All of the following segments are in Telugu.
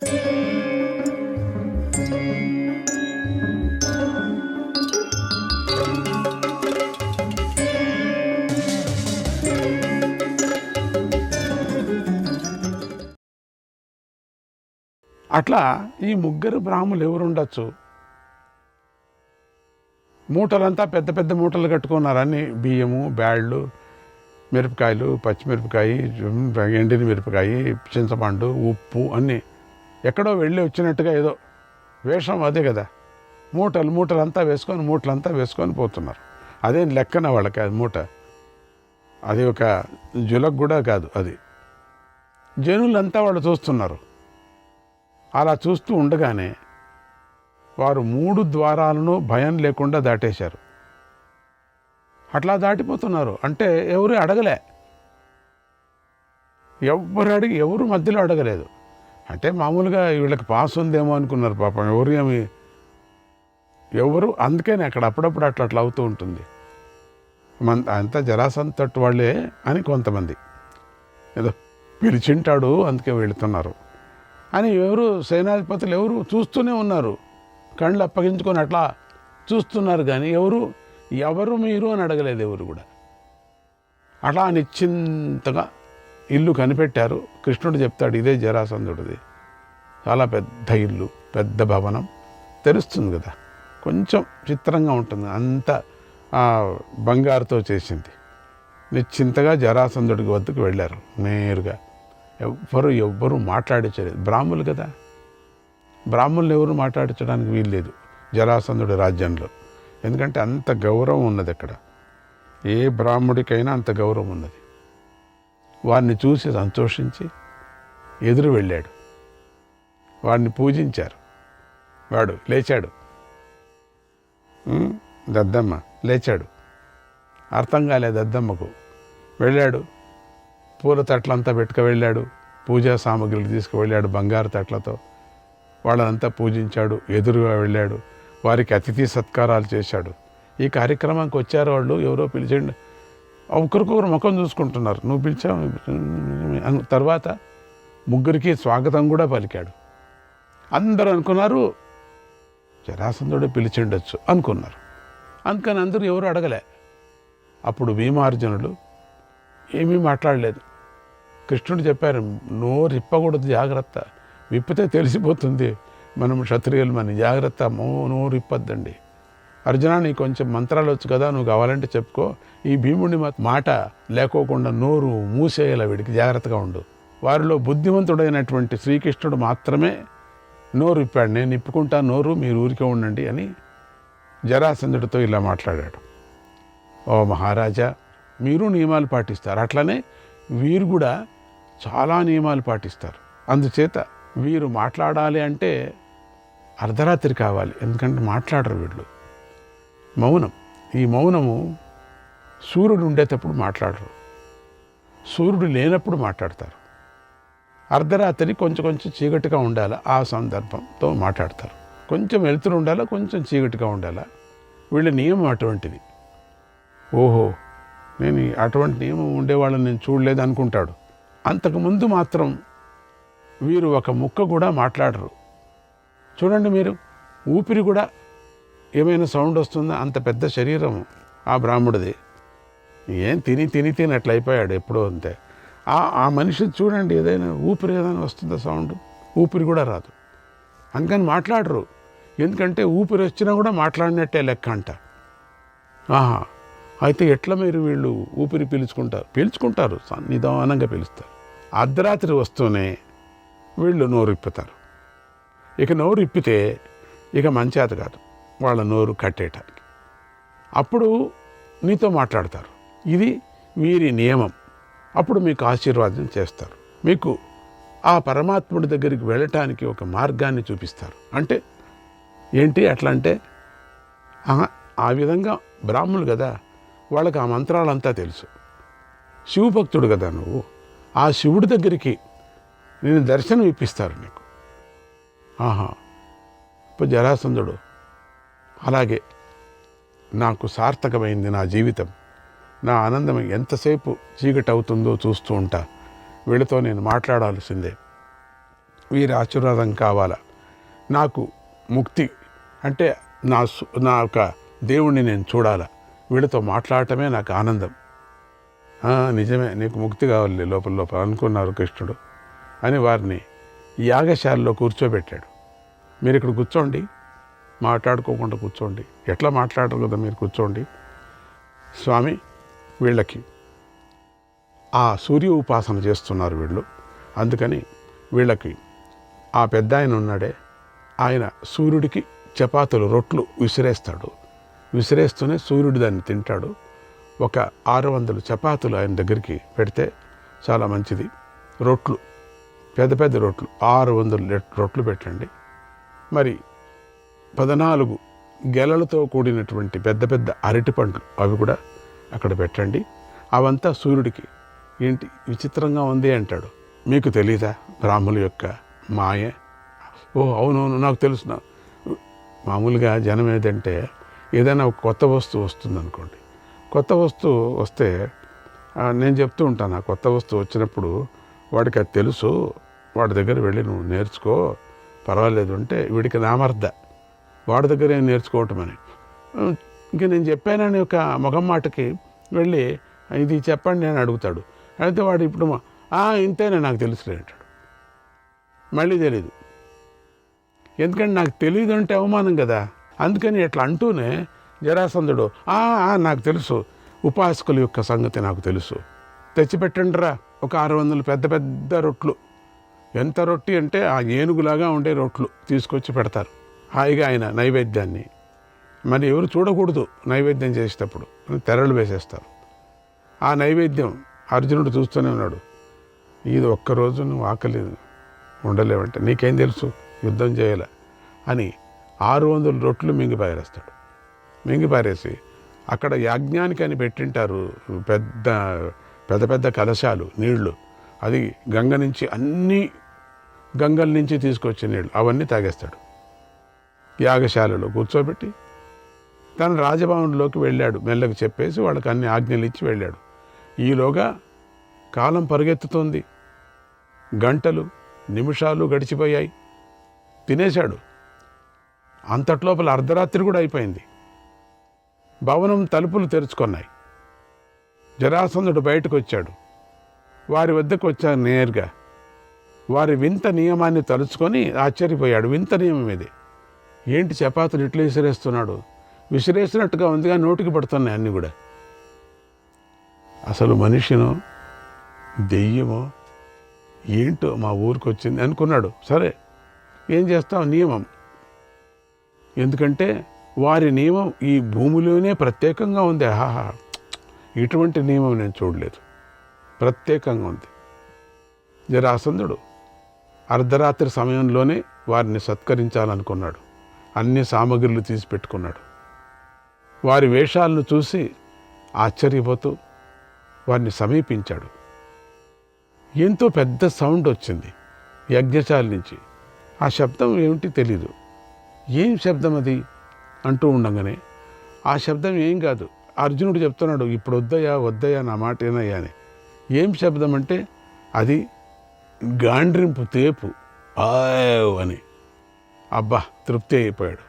అట్లా ఈ ముగ్గురు బ్రాహ్మణులు ఎవరు ఉండొచ్చు? మూటలంతా పెద్ద పెద్ద మూటలు కట్టుకున్నారు. అన్ని బియ్యము, బ్యాళ్ళు, మిరపకాయలు, పచ్చిమిరపకాయ, ఎండిన మిరపకాయ, చింతపండు, ఉప్పు అన్నీ ఎక్కడో వెళ్ళి వచ్చినట్టుగా ఏదో వేషం అదే కదా. మూటలంతా వేసుకొని పోతున్నారు. అదేం లెక్కన వాళ్ళకి అది మూట, అది ఒక జులకు కూడా కాదు. అది జనులంతా వాళ్ళు చూస్తున్నారు. అలా చూస్తూ ఉండగానే వారు 3 ద్వారాలను భయం లేకుండా దాటేశారు. అట్లా దాటిపోతున్నారు. అంటే ఎవరు అడగలే, ఎవరు మధ్యలో అడగలేదు. అంటే మామూలుగా వీళ్ళకి పాస్ ఉందేమో అనుకున్నారు పాపం. ఎవరు అందుకని అక్కడ అప్పుడప్పుడు అట్లా అవుతూ ఉంటుంది. అంతా జరాసంతటి వాళ్ళే అని కొంతమంది, ఏదో పిలిచింటాడు అందుకే వెళుతున్నారు అని ఎవరు సేనాధిపతులు ఎవరు చూస్తూనే ఉన్నారు. కళ్ళు అప్పగించుకొని అట్లా చూస్తున్నారు. కానీ ఎవరు మీరు అని అడగలేదు ఎవరు కూడా. అట్లా నిశ్చింతగా ఇల్లు కనిపెట్టారు. కృష్ణుడు చెప్తాడు, ఇదే జరాసంధుడిది, చాలా పెద్ద ఇల్లు, పెద్ద భవనం. తెలుస్తుంది కదా, కొంచెం చిత్రంగా ఉంటుంది, అంతా బంగారుతో చేసింది. నిశ్చింతగా జరాసంధుడికి వద్దకు వెళ్ళారు. నేరుగా ఎవ్వరు మాట్లాడించలేదు. బ్రాహ్మణులు కదా, బ్రాహ్మణులు ఎవరు మాట్లాడించడానికి వీల్లేదు జరాసంధుడి రాజ్యంలో. ఎందుకంటే అంత గౌరవం ఉన్నది అక్కడ. ఏ బ్రాహ్మడికైనా అంత గౌరవం ఉన్నది. వారిని చూసి సంతోషించి ఎదురు వెళ్ళాడు. వాడిని పూజించారు. వాడు లేచాడు. దద్దమ్మ లేచాడు. అర్థం కాలేదు దద్దమ్మకు. వెళ్ళాడు, పూల తట్లంతా పెట్టుకు వెళ్ళాడు, పూజా సామాగ్రిలు తీసుకువెళ్ళాడు బంగారు తట్లతో. వాళ్ళనంతా పూజించాడు. ఎదురుగా వెళ్ళాడు. వారికి అతిథి సత్కారాలు చేశాడు. ఈ కార్యక్రమానికి వచ్చారు వాళ్ళు, ఎవరో పిలిచండి, ఒకరికొకరు ముఖం చూసుకుంటున్నారు. నువ్వు పిలిచావు. తర్వాత ముగ్గురికి స్వాగతం కూడా పలికాడు. అందరూ అనుకున్నారు జరాసంధుడే పిలిచిండొచ్చు అనుకున్నారు. అందుకని అందరూ ఎవరు అడగలే. అప్పుడు భీమార్జునులు ఏమీ మాట్లాడలేదు. కృష్ణుడు చెప్పారు, నోరు ఇప్పకూడదు, జాగ్రత్త, విప్పితే తెలిసిపోతుంది మనం క్షత్రియులమని, జాగ్రత్త, నోరు ఇప్పద్దండి. అర్జున, నీకు కొంచెం మంత్రాలు వచ్చు కదా, నువ్వు కావాలంటే చెప్పుకో. ఈ భీముడి మాట లేకోకుండా నోరు మూసేయాల, వీడికి జాగ్రత్తగా ఉండు. వారిలో బుద్ధిమంతుడైనటువంటి శ్రీకృష్ణుడు మాత్రమే నోరు ఇప్పాడు. నేను ఇప్పుకుంటా నోరు, మీరు ఊరికే ఉండండి అని జరాసంధుడితో ఇలా మాట్లాడాడు. ఓ మహారాజా, మీరు నియమాలు పాటిస్తారు, అట్లనే వీరు కూడా చాలా నియమాలు పాటిస్తారు. అందుచేత వీరు మాట్లాడాలి అంటే అర్ధరాత్రి కావాలి, ఎందుకంటే మాట్లాడరు వీళ్ళు. మౌనం. ఈ మౌనము సూర్యుడు ఉండేటప్పుడు మాట్లాడరు, సూర్యుడు లేనప్పుడు మాట్లాడతారు. అర్ధరాత్రి కొంచెం చీకటిగా ఉండాలి, ఆ సందర్భంతో మాట్లాడతారు. కొంచెం వెలుతురు ఉండాలా, కొంచెం చీకటిగా ఉండాలా. వీళ్ళ నియమం అటువంటిది. ఓహో, నేను అటువంటి నియమం ఉండేవాళ్ళని నేను చూడలేదు అనుకుంటాడు. అంతకుముందు మాత్రం వీరు ఒక ముక్క కూడా మాట్లాడరు. చూడండి మీరు, ఊపిరి కూడా ఏమైనా సౌండ్ వస్తుందా? అంత పెద్ద శరీరం ఆ బ్రాహ్మడిది. ఏం తిని అట్లా అయిపోయాడు ఎప్పుడో. అంతే. ఆ మనిషిని చూడండి, ఊపిరి ఏదైనా వస్తుందా సౌండ్? ఊపిరి కూడా రాదు. అందుకని మాట్లాడరు. ఎందుకంటే ఊపిరి వచ్చినా కూడా మాట్లాడినట్టే లెక్క అంట. అయితే ఎట్లా మీరు వీళ్ళు ఊపిరి పీల్చుకుంటారు, నిదానంగా పీలుస్తారు. అర్ధరాత్రి వస్తూనే వీళ్ళు నోరు ఇప్పుతారు. ఇక నోరు ఇప్పితే ఇక మంచేత కాదు వాళ్ళ నోరు కట్టేయటానికి. అప్పుడు నీతో మాట్లాడతారు. ఇది వీరి నియమం. అప్పుడు మీకు ఆశీర్వాదం చేస్తారు. మీకు ఆ పరమాత్ముడి దగ్గరికి వెళ్ళటానికి ఒక మార్గాన్ని చూపిస్తారు. అంటే ఏంటి అట్లా అంటే, ఆ విధంగా బ్రాహ్మణులు కదా, వాళ్ళకి ఆ మంత్రాలంతా తెలుసు. శివభక్తుడు కదా నువ్వు, ఆ శివుడి దగ్గరికి నేను దర్శనం ఇప్పిస్తారు నీకు. ఇప్పుడు జరాసంధుడు అలాగే నాకు సార్థకమైంది నా జీవితం, నా ఆనందం ఎంతసేపు చీకటి అవుతుందో చూస్తూ ఉంటా, వీళ్ళతో నేను మాట్లాడాల్సిందే వీరి ఆశీర్వాదం కావాలా, నాకు ముక్తి అంటే నా యొక్క దేవుణ్ణి నేను చూడాలా, వీళ్ళతో మాట్లాడటమే నాకు ఆనందం. నిజమే, నీకు ముక్తి కావాలి లోపల లోపల అనుకున్నారు కృష్ణుడు అని వారిని యాగశాలలో కూర్చోబెట్టాడు. మీరు ఇక్కడ కూర్చోండి, మాట్లాడుకోకుండా కూర్చోండి. ఎట్లా మాట్లాడరు కదా, మీరు కూర్చోండి. స్వామి వీళ్ళకి ఆ సూర్య ఉపాసన చేస్తున్నారు వీళ్ళు, అందుకని వీళ్ళకి ఆ పెద్ద ఆయన ఉన్నాడే, ఆయన సూర్యుడికి చపాతీలు రొట్లు విసిరేస్తాడు. విసిరేస్తూనే సూర్యుడు దాన్ని తింటాడు. ఒక 600 చపాతీలు ఆయన దగ్గరికి పెడితే చాలా మంచిది. రొట్లు, పెద్ద పెద్ద రొట్లు 600 రొట్లు పెట్టండి. మరి 14 గెలలతో కూడినటువంటి పెద్ద పెద్ద అరటి పండ్లు అవి కూడా అక్కడ పెట్టండి. అవంతా సూర్యుడికి. ఏంటి విచిత్రంగా ఉంది అంటాడు. మీకు తెలీదా బ్రాహ్మణుల యొక్క మాయ? ఓ అవునవును, నాకు తెలుసు. మామూలుగా జనం ఏదంటే ఏదైనా ఒక కొత్త వస్తువు వస్తుంది అనుకోండి, కొత్త వస్తువు వస్తే నేను చెప్తూ ఉంటాను, ఆ కొత్త వస్తువు వచ్చినప్పుడు వాడికి అది తెలుసు, వాడి దగ్గర వెళ్ళి నువ్వు నేర్చుకో పర్వాలేదు అంటే వీడికి నామర్ద, వాడి దగ్గర ఏం నేర్చుకోవటం అని. ఇంక నేను చెప్పానని ఒక మొగం మాటకి వెళ్ళి ఇది చెప్పండి అని అడుగుతాడు. అయితే వాడు ఇప్పుడు ఇంతేనే నాకు తెలుసులే అంటాడు. మళ్ళీ తెలీదు. ఎందుకంటే నాకు తెలియదు అంటే అవమానం కదా. అందుకని ఇట్లా అంటూనే జరాసంధుడు నాకు తెలుసు, ఉపాసకుల యొక్క సంగతి నాకు తెలుసు, తెచ్చిపెట్టండిరా ఒక 600 పెద్ద పెద్ద రొట్లు. ఎంత రొట్టి అంటే ఆ ఏనుగులాగా ఉండే రొట్లు తీసుకొచ్చి పెడతారు. హాయిగా ఆయన నైవేద్యాన్ని, మరి ఎవరు చూడకూడదు నైవేద్యం చేసేటప్పుడు, తెరలు వేసేస్తారు. ఆ నైవేద్యం అర్జునుడు చూస్తూనే ఉన్నాడు. ఇది ఒక్కరోజు నువ్వు ఆకలి ఉండలేవంటే నీకేం తెలుసు యుద్ధం చేయాల అని 600 రొట్లు మింగిపారేస్తాడు. మింగిపారేసి అక్కడ యాజ్ఞానికి అని పెట్టింటారు పెద్ద పెద్ద పెద్ద కలశాలు నీళ్లు, అది గంగ నుంచి అన్ని గంగల నుంచి తీసుకొచ్చే నీళ్ళు అవన్నీ తాగేస్తాడు. యాగశాలలో కూర్చోబెట్టి తన రాజభవన్లోకి వెళ్ళాడు. మెల్లగా చెప్పేసి వాళ్ళకి అన్ని ఆజ్ఞలు ఇచ్చి వెళ్ళాడు. ఈలోగా కాలం పరుగెత్తుతోంది. గంటలు నిమిషాలు గడిచిపోయాయి. తినేశాడు. అంతట్లోపల అర్ధరాత్రి కూడా అయిపోయింది. భవనం తలుపులు తెరుచుకున్నాయి. జరాసంధుడు బయటకు వచ్చాడు. వారి వద్దకు వచ్చాడు నేరుగా. వారి వింత నియమాన్ని తలుచుకొని ఆశ్చర్యపోయాడు. వింత నియమం ఇది. ఏంటి చపాతీలు ఇట్లా విసిరేస్తున్నాడు? విసిరేసినట్టుగా ఉందిగా, నోటికి పడుతున్నాయి అన్నీ కూడా. అసలు మనిషినో దెయ్యమో ఏంటో మా ఊరికి వచ్చింది అనుకున్నాడు. సరే ఏం చేస్తాం, నియమం. ఎందుకంటే వారి నియమం ఈ భూమిలోనే ప్రత్యేకంగా ఉంది. ఇటువంటి నియమం నేను చూడలేదు, ప్రత్యేకంగా ఉంది. జరాసంధుడు అర్ధరాత్రి సమయంలోనే వారిని సత్కరించాలనుకున్నాడు. అన్ని సామగ్రిలు తీసి పెట్టుకున్నాడు. వారి వేషాలను చూసి ఆశ్చర్యపోతూ వారిని సమీపించాడు. ఎంతో పెద్ద సౌండ్ వచ్చింది యజ్ఞశాల నుంచి. ఆ శబ్దం ఏమిటి తెలీదు. ఏం శబ్దం అది అంటూ ఉండగానే ఆ శబ్దం ఏం కాదు. అర్జునుడు చెప్తున్నాడు, ఇప్పుడు వద్దయ్యా నా మాట ఏనయ్యా అని. ఏం శబ్దం అంటే అది గాండ్రింపు తేపు అని. అబ్బా తృప్తి అయిపోయాడు.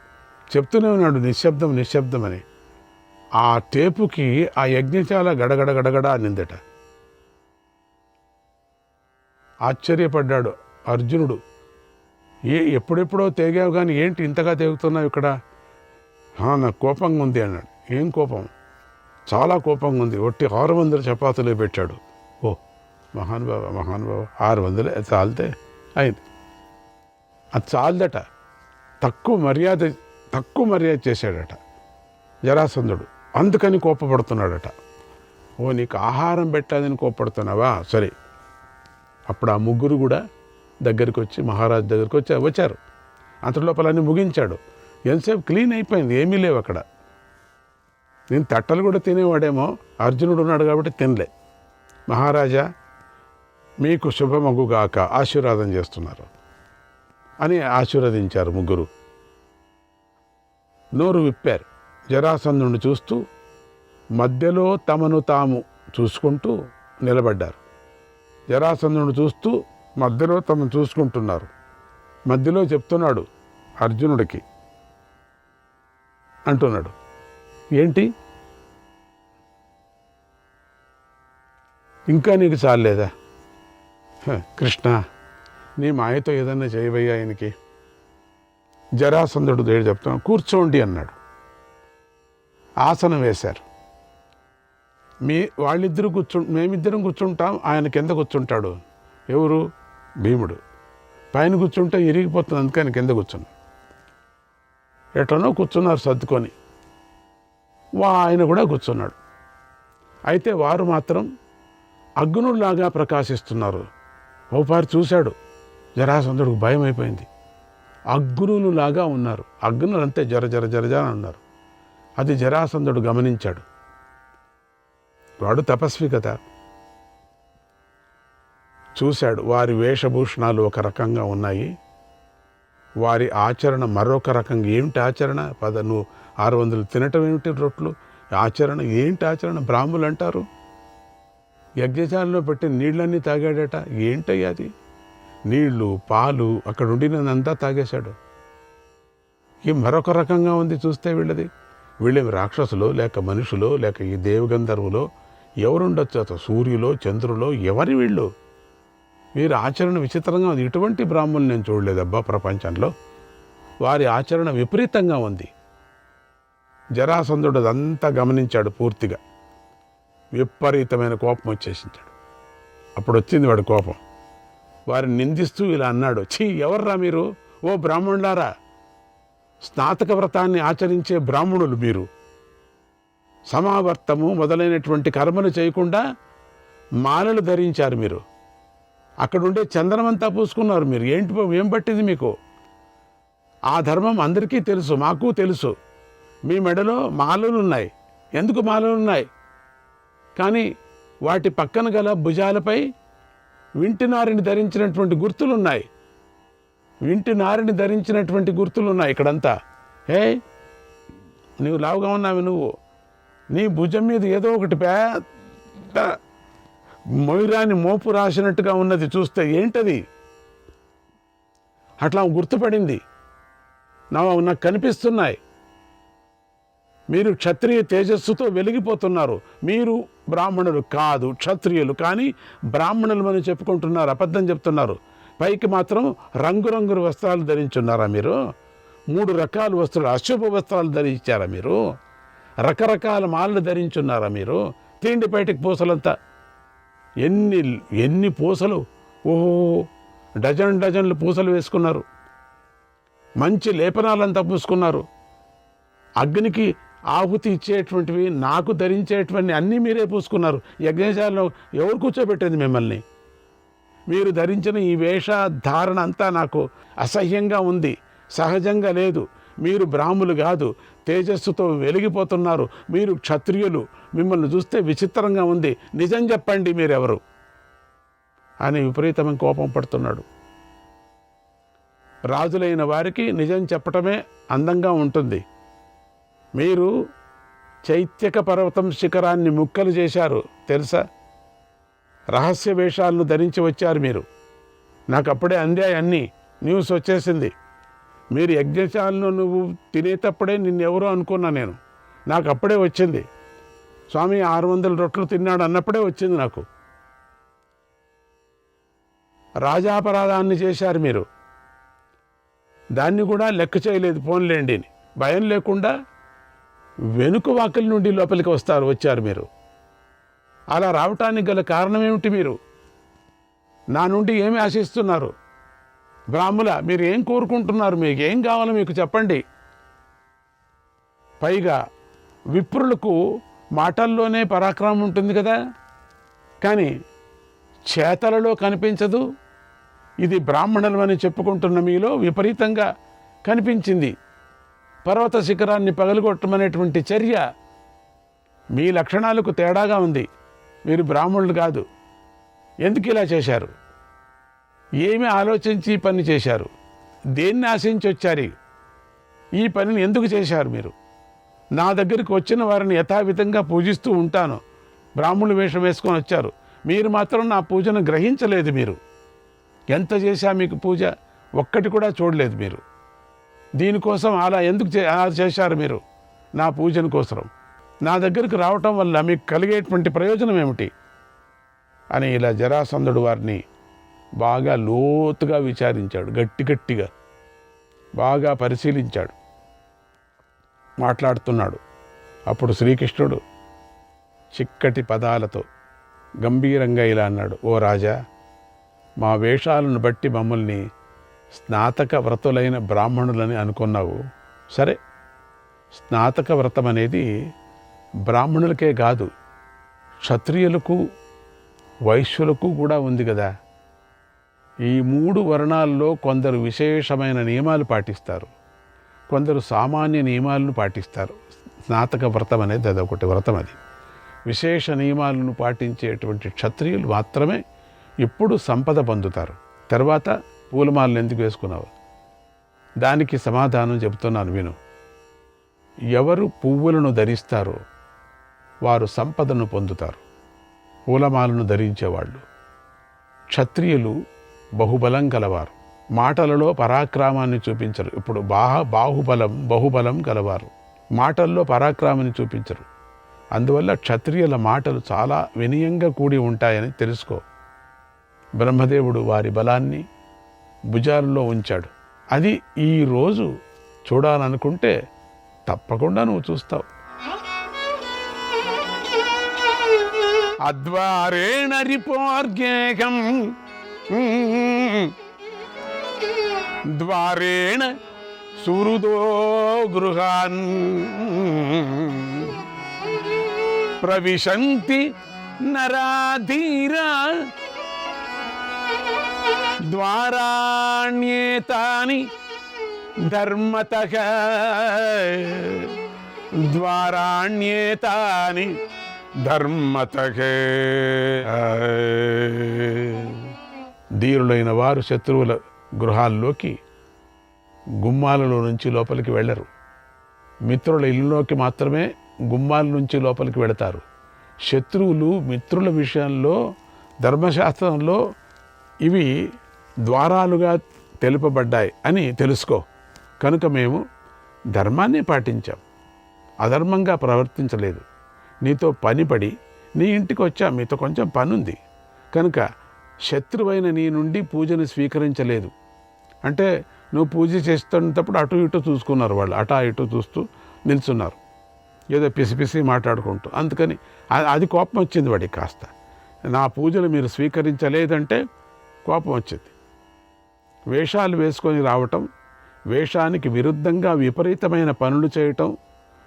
చెప్తూనే ఉన్నాడు నిశ్శబ్దం అని. ఆ టేపుకి ఆ యజ్ఞశాల గడగడ గడగడ అనిందట. ఆశ్చర్యపడ్డాడు అర్జునుడు. ఎప్పుడెప్పుడో తెగావు కానీ ఏంటి ఇంతగా తెగుతున్నావు ఇక్కడ? నాకు కోపంగా ఉంది అన్నాడు. ఏం కోపం? చాలా కోపంగా ఉంది. ఒట్టి 600 చపాతీలు పెట్టాడు. ఓ మహానుభావ 600 చాలితే అయింది. అది చాలదట. తక్కువ మర్యాద చేశాడట జరాసంధుడు. అందుకని కోపపడుతున్నాడట. ఓ నీకు ఆహారం పెట్టాలని కోపడుతున్నావా? సరే. అప్పుడు ఆ ముగ్గురు కూడా దగ్గరికి వచ్చి మహారాజు దగ్గరికి వచ్చారు. అంతలోపల అన్నీ ముగించాడు. ఎంతసేపు క్లీన్ అయిపోయింది, ఏమీ లేవు అక్కడ. నేను తట్టలు కూడా తినేవాడేమో, అర్జునుడు ఉన్నాడు కాబట్టి తినలే. మహారాజా మీకు శుభమగుగాక ఆశీర్వాదం చేస్తున్నారు అని ఆశీర్వదించారు ముగ్గురు. నోరు విప్పారు. జరాసంధుడిని చూస్తూ మధ్యలో తమను తాము చూసుకుంటూ నిలబడ్డారు. జరాసంధుడిని చూస్తూ మధ్యలో తమను చూసుకుంటున్నారు. మధ్యలో చెప్తున్నాడు అర్జునుడికి, అంటున్నాడు, ఏంటి ఇంకా నీకు చాలేదా? కృష్ణ, నీ మాయతో ఏదన్నా చేయబోయా ఆయనకి. జరాసంధుడు దేవుడు చెప్తున్నాడు, కూర్చోండి అన్నాడు. ఆసనం వేశారు. వాళ్ళిద్దరూ మేమిద్దరం కూర్చుంటాం, ఆయన కింద కూర్చుంటాడు. ఎవరు? భీముడు. పైన కూర్చుంటే ఇరిగిపోతుంది, అందుకని కింద కూర్చున్నాడు. ఎట్లనో కూర్చున్నారు సర్దుకొని. ఆయన కూడా కూర్చున్నాడు. అయితే వారు మాత్రం అగ్నుల్లాగా ప్రకాశిస్తున్నారు. ఓపారి చూశాడు జరాసంధుడికి, భయం అయిపోయింది. అగ్నులులాగా ఉన్నారు. అగ్నులు అంతే జర జర జర జర ఉన్నారు. అది జరాసంధుడు గమనించాడు. వాడు తపస్వి కదా. చూశాడు వారి వేషభూషణాలు ఒక రకంగా ఉన్నాయి, వారి ఆచరణ మరొక రకంగా. ఏమిటి ఆచరణ? నువ్వు 600 తినటం ఏమిటి రొట్లు? ఆచరణ ఏంటి? ఆచరణ బ్రాహ్మణులు అంటారు. యజ్ఞశాలలో పెట్టి నీళ్ళన్నీ తాగాడట. ఏంటయ్యా అది? నీళ్లు, పాలు అక్కడ ఉండినంతా తాగేశాడు. ఈ మరొక రకంగా ఉంది చూస్తే వీళ్ళది. వీళ్ళేమి రాక్షసులో లేక మనుషులో లేక ఈ దేవగంధర్వులో ఎవరుండొచ్చు? అతను సూర్యులో చంద్రులో ఎవరి వీళ్ళు? వీరి ఆచరణ విచిత్రంగా ఉంది. ఇటువంటి బ్రాహ్మణులు నేను చూడలేదబ్బా ప్రపంచంలో. వారి ఆచరణ విపరీతంగా ఉంది. జరాసంధుడు అదంతా గమనించాడు పూర్తిగా. విపరీతమైన కోపం వచ్చేసించాడు. అప్పుడు వచ్చింది వాడి కోపం. వారిని నిందిస్తూ ఇలా అన్నాడు, ఛీ, ఎవర్రా మీరు? ఓ బ్రాహ్మణులారా, స్నాతక వ్రతాన్ని ఆచరించే బ్రాహ్మణులు మీరు. సమావర్తము మొదలైనటువంటి కర్మలు చేయకుండా మాలలు ధరించారు మీరు. అక్కడుండే చందనమంతా పూసుకున్నారు మీరు. ఏం పట్టింది మీకు? ఆ ధర్మం అందరికీ తెలుసు, మాకు తెలుసు. మీ మెడలో మాలలు ఉన్నాయి. ఎందుకు మాలలు ఉన్నాయి? కానీ వాటి పక్కన గల భుజాలపై వింటినారిని ధరించినటువంటి గుర్తులున్నాయి. వింటినారిని ధరించినటువంటి గుర్తులున్నాయి ఇక్కడంతా. నువ్వు లావుగా ఉన్నావు, నువ్వు నీ భుజం మీద ఏదో ఒకటి పెద్ద మొయిరాని మోపు రాసినట్టుగా ఉన్నది. చూస్తే ఏంటది? అట్లా గుర్తుపడింది. నాకు కనిపిస్తున్నాయి. మీరు క్షత్రియ తేజస్సుతో వెలిగిపోతున్నారు. మీరు బ్రాహ్మణులు కాదు, క్షత్రియులు, కానీ బ్రాహ్మణులు అని చెప్పుకుంటున్నారు. అబద్ధం చెప్తున్నారు. పైకి మాత్రం రంగురంగుల వస్త్రాలు ధరించున్నారా మీరు? 3 రకాల వస్త్రాలు, అశుభ వస్త్రాలు ధరించారా మీరు? రకరకాల మాలలు ధరించున్నారా మీరు? తిండి బయటికి పూసలంతా ఎన్ని పూసలు! ఓహో, డజన్లు పూసలు వేసుకున్నారు. మంచి లేపనాలంతా పూసుకున్నారు. అగ్నికి ఆహుతి ఇచ్చేటువంటివి, నాకు ధరించేటువంటి అన్నీ మీరే పూసుకున్నారు. యజ్ఞశాలలో ఎవరు కూర్చోబెట్టేది మిమ్మల్ని? మీరు ధరించిన ఈ వేషధారణ అంతా నాకు అసహ్యంగా ఉంది, సహజంగా లేదు. మీరు బ్రాహ్మణులు కాదు, తేజస్సుతో వెలిగిపోతున్నారు. మీరు క్షత్రియులు. మిమ్మల్ని చూస్తే విచిత్రంగా ఉంది. నిజం చెప్పండి, మీరెవరు అని విపరీతమైన కోపం పడుతున్నాడు. రాజులైన వారికి నిజం చెప్పటమే అందంగా ఉంటుంది. మీరు చైత్యక పర్వతం శిఖరాన్ని ముక్కలు చేశారు తెలుసా? రహస్య వేషాలను ధరించి వచ్చారు మీరు. నాకు అప్పుడే అందాయి అన్నీ, న్యూస్ వచ్చేసింది. మీరు యజ్ఞశాలను నువ్వు తినేటప్పుడే నిన్నెవరో అనుకున్నా నేను. నాకు అప్పుడే వచ్చింది. స్వామి 600 రొట్లు తిన్నాడు అన్నప్పుడే వచ్చింది నాకు. రాజాపరాధాన్ని చేశారు మీరు. దాన్ని కూడా లెక్క చేయలేదు. పోన్లేండి, భయం లేకుండా వెనుక వాకిలి నుండి లోపలికి వచ్చారు మీరు. అలా రావటానికి గల కారణం ఏమిటి? మీరు నా నుండి ఏమి ఆశిస్తున్నారు? బ్రాహ్మణ, మీరు ఏం కోరుకుంటున్నారు? మీకు ఏం కావాలో మీకు చెప్పండి. పైగా విప్రులకు మాటల్లోనే పరాక్రమం ఉంటుంది కదా, కానీ చేతలలో కనిపించదు. ఇది బ్రాహ్మణులు అని చెప్పుకుంటున్న మీలో విపరీతంగా కనిపించింది. పర్వత శిఖరాన్ని పగలగొట్టమనేటువంటి చర్య మీ లక్షణాలకు తేడాగా ఉంది. మీరు బ్రాహ్మణులు కాదు. ఎందుకు ఇలా చేశారు? ఏమి ఆలోచించి ఈ పని చేశారు? దేన్ని ఆశించి వచ్చారు? ఈ పనిని ఎందుకు చేశారు మీరు? నా దగ్గరికి వచ్చిన వారిని యథావిధంగా పూజిస్తూ ఉంటాను. బ్రాహ్మణులు వేషం వేసుకొని వచ్చారు. మీరు మాత్రం నా పూజను గ్రహించలేదు. మీరు ఎంత చేశా మీకు పూజ? ఒక్కటి కూడా చూడలేదు మీరు. దీనికోసం అలా ఎందుకు అలా చేశారు మీరు? నా పూజన కోసం నా దగ్గరకు రావటం వల్ల మీకు కలిగేటువంటి ప్రయోజనం ఏమిటి అని ఇలా జరాసంధుడు వారిని బాగా లోతుగా విచారించాడు. గట్టిగా బాగా పరిశీలించాడు. మాట్లాడుతున్నాడు. అప్పుడు శ్రీకృష్ణుడు చిక్కటి పదాలతో గంభీరంగా ఇలా అన్నాడు, ఓ రాజా, మా వేషాలను బట్టి మమ్మల్ని స్నాతక వ్రతులైన బ్రాహ్మణులని అనుకున్నావు. సరే, స్నాతక వ్రతం అనేది బ్రాహ్మణులకే కాదు, క్షత్రియులకు వైశ్యులకు కూడా ఉంది కదా. ఈ 3 వర్ణాల్లో కొందరు విశేషమైన నియమాలు పాటిస్తారు, కొందరు సామాన్య నియమాలను పాటిస్తారు. స్నాతక వ్రతం అనేది అదొకటి వ్రతం. అది విశేష నియమాలను పాటించేటువంటి క్షత్రియులు మాత్రమే ఇప్పుడు సంపద పొందుతారు. తర్వాత పూలమాలను ఎందుకు వేసుకున్నావు? దానికి సమాధానం చెబుతున్నాను విను. ఎవరు పువ్వులను ధరిస్తారో వారు సంపదను పొందుతారు. పూలమాలను ధరించేవాళ్ళు క్షత్రియులు బహుబలం కలవారు. మాటలలో పరాక్రమాన్ని చూపించరు. ఇప్పుడు బహుబలం కలవారు. మాటల్లో పరాక్రమాన్ని చూపించరు. అందువల్ల క్షత్రియుల మాటలు చాలా వినయంగా కూడి ఉంటాయని తెలుసుకో. బ్రహ్మదేవుడు వారి బలాన్ని భుజాలలో ఉంచాడు. అది ఈరోజు చూడాలనుకుంటే తప్పకుండా నువ్వు చూస్తావు. అద్వారేణ రిపోర్గేకం ద్వారేణ సుహృదో గృహాన్ ప్రవిశంతి నరాధీరా ద్వారాణ్యేతాని ధర్మతః ద్వారాణ్యేతాని ధర్మతః. ధీరులైన వారు శత్రువుల గృహాల్లోకి గుమ్మాలలో నుంచి లోపలికి వెళ్ళరు. మిత్రుల ఇల్లులోకి మాత్రమే గుమ్మాల నుంచి లోపలికి వెళతారు. శత్రువులు మిత్రుల విషయంలో ధర్మశాస్త్రంలో ఇవి ద్వారాలుగా తెలుపబడ్డాయి అని తెలుసుకో. కనుక మేము ధర్మాన్ని పాటించాం, అధర్మంగా ప్రవర్తించలేదు. నీతో పనిపడి నీ ఇంటికి వచ్చా, మీతో కొంచెం పనుంది కనుక శత్రువైన నీ నుండి పూజను స్వీకరించలేదు. అంటే నువ్వు పూజ చేస్తున్నప్పుడు అటు ఇటు చూసుకున్నారు. వాళ్ళు అటా ఇటు చూస్తూ నిల్చున్నారు, ఏదో పిసి మాట్లాడుకుంటూ. అందుకని అది కోపం వచ్చింది వాడికి. కాస్త నా పూజలు మీరు స్వీకరించలేదంటే కోపం వచ్చింది. వేషాలు వేసుకొని రావటం, వేషానికి విరుద్ధంగా విపరీతమైన పనులు చేయటం,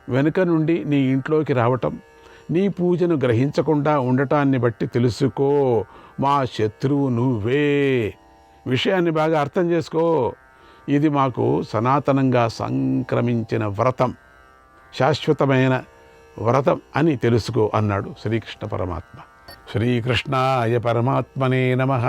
వెనుక నుండి నీ ఇంట్లోకి రావటం, నీ పూజను గ్రహించకుండా ఉండటాన్ని బట్టి తెలుసుకో, మా శత్రువు నువ్వే. విషయాన్ని బాగా అర్థం చేసుకో. ఇది మాకు సనాతనంగా సంక్రమించిన వ్రతం, శాశ్వతమైన వ్రతం అని తెలుసుకో అన్నాడు శ్రీకృష్ణ పరమాత్మ. శ్రీకృష్ణాయ పరమాత్మనే నమః.